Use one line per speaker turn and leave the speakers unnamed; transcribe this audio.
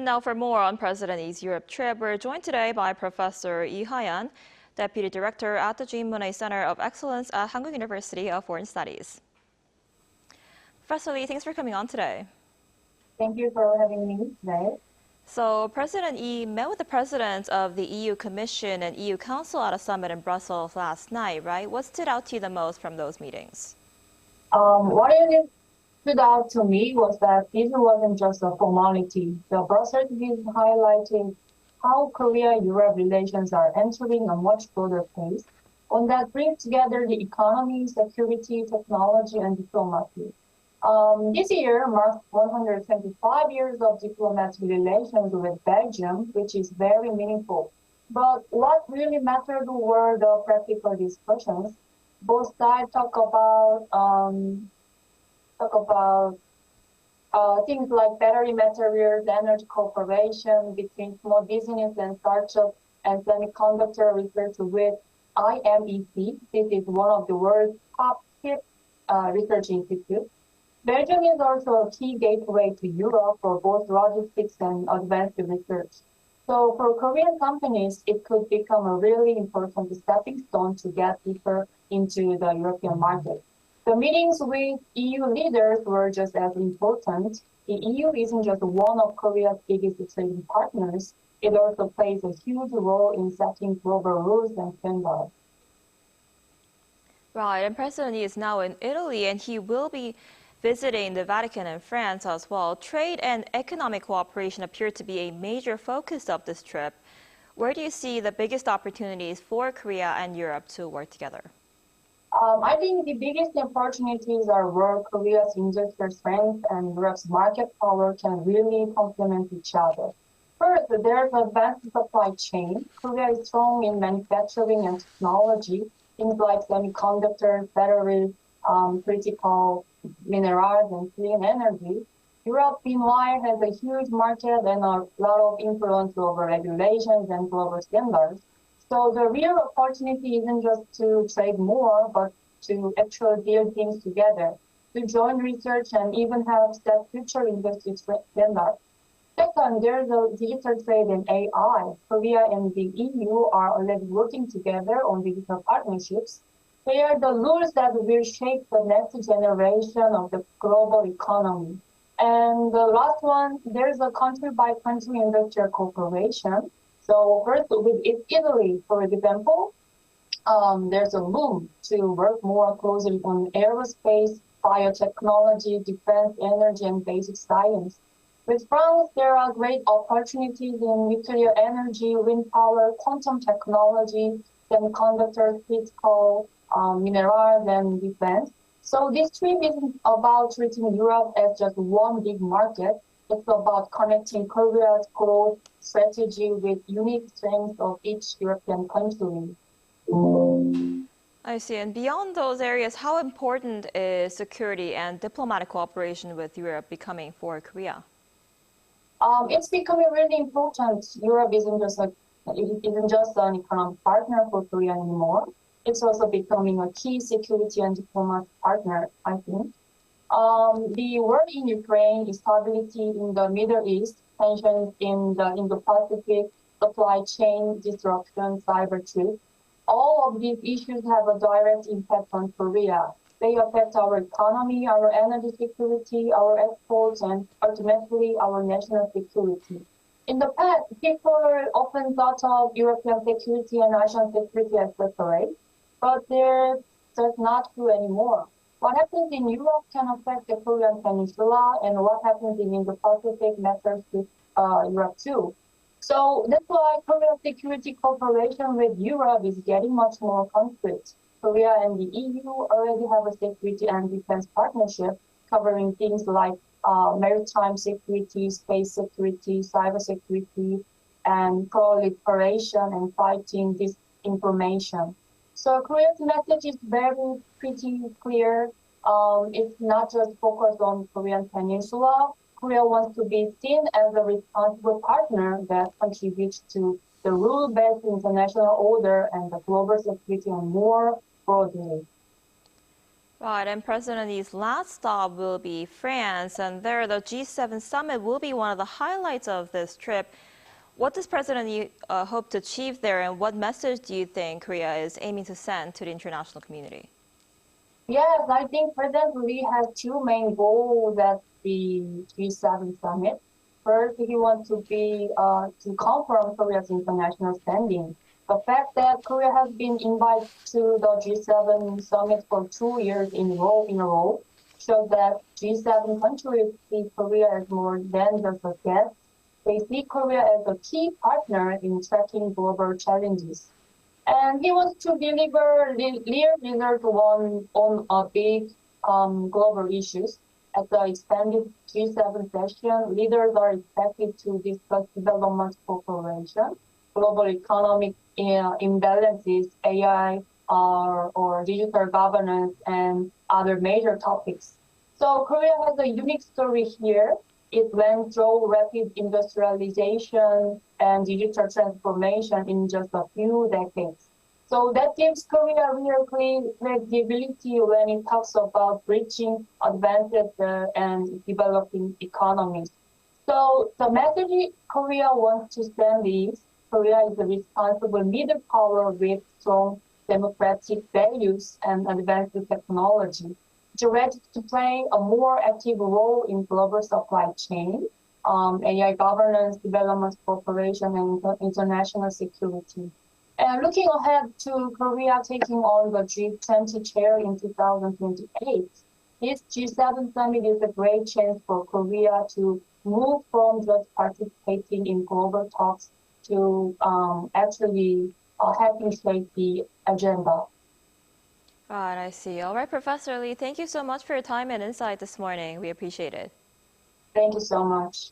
And now for more on President Lee's Europe trip, we're joined today by Professor Lee Ha-yann, Deputy Director at the Monnet Center of Excellence at Hankuk University of Foreign Studies. Professor Lee, thanks for coming on today.
Thank you for having me today.
So President Lee met with the presidents of the EU Commission and EU Council at a summit in Brussels last night, right? What stood out to you the most from those meetings?
What really stood out to me was that this wasn't just a formality. The Brussels is highlighting how Korea-Europe relations are entering a much broader phase, one that brings together the economy, security, technology, and diplomacy. This year marks 125 years of diplomatic relations with Belgium, which is very meaningful. But what really mattered were the practical discussions. Both sides talk about things like battery materials, energy cooperation between small business and startups, and semiconductor research with IMEC. This is one of the world's top research institutes. Belgium is also a key gateway to Europe for both logistics and advanced research. So for Korean companies, it could become a really important stepping stone to get deeper into the European market. The meetings with EU leaders were just as important. The EU isn't just one of Korea's biggest trading partners. It also plays a huge role in setting global rules and standards.
Right, and President Lee is now in Italy, and he will be visiting the Vatican and France as well. Trade and economic cooperation appear to be a major focus of this trip. Where do you see the biggest opportunities for Korea and Europe to work together?
I think the biggest opportunities are where Korea's industrial strength and Europe's market power can really complement each other. First, there's advanced supply chain. Korea is strong in manufacturing and technology, things like semiconductors, batteries, critical minerals, and clean energy. Europe, meanwhile, has a huge market and a lot of influence over regulations and global standards. So the real opportunity isn't just to trade more, but to actually build things together, to join research and even help set future industry standards. Second, there's a digital trade and AI. Korea and the EU are already working together on digital partnerships. They are the rules that will shape the next generation of the global economy. And the last one, there's a country-by-country industrial cooperation. So first, with Italy, for example, there's a room to work more closely on aerospace, biotechnology, defense, energy, and basic science. With France, there are great opportunities in nuclear energy, wind power, quantum technology, semiconductors, critical minerals, and defense. So this trip isn't about treating Europe as just one big market. It's about connecting Korea's growth strategy with unique strengths of each European country.
I see. And beyond those areas, how important is security and diplomatic cooperation with Europe becoming for Korea?
It's becoming really important. Europe isn't just an economic partner for Korea anymore. It's also becoming a key security and diplomatic partner, I think. The war in Ukraine, instability in the Middle East, tensions in the Indo-Pacific, supply chain disruption, cyber threats, all of these issues have a direct impact on Korea. They affect our economy, our energy security, our exports, and ultimately our national security. In the past, people often thought of European security and Asian security as separate, but that's not true anymore. What happens in Europe can affect the Korean Peninsula, and what happens in Indo-Pacific matters to Europe too. So that's why Korea's security cooperation with Europe is getting much more concrete. Korea and the EU already have a security and defense partnership covering things like maritime security, space security, cyber security, and proliferation and fighting disinformation. So Korea's message is pretty clear. It's not just focused on Korean Peninsula. Korea wants to be seen as a responsible partner that contributes to the rule-based international order and the global security and more broadly.
Right, and President Lee's last stop will be France, and there the G7 summit will be one of the highlights of this trip. What does President Lee hope to achieve there, and what message do you think Korea is aiming to send to the international community?
Yes, I think President Lee has two main goals at the G7 summit. First, he wants to confirm Korea's international standing. The fact that Korea has been invited to the G7 summit for 2 years in a row shows that G7 countries see Korea as more than just a guest. They see Korea as a key partner in tracking global challenges. And he wants to deliver clear results on big global issues. At the expanded G7 session, leaders are expected to discuss development cooperation, global economic imbalances, AI, or digital governance, and other major topics. So Korea has a unique story here. It went through rapid industrialization and digital transformation in just a few decades. So that gives Korea real credibility when it talks about reaching advanced and developing economies. So the message Korea wants to send is Korea is a responsible middle power with strong democratic values and advanced technology. It's ready to play a more active role in global supply chain, AI governance, development cooperation, and international security. And looking ahead to Korea taking on the G20 chair in 2028, this G7 summit is a great chance for Korea to move from just participating in global talks to actually helping shape the agenda.
Right, I see. All right, Professor Lee, thank you so much for your time and insight this morning. We appreciate it.
Thank you so much.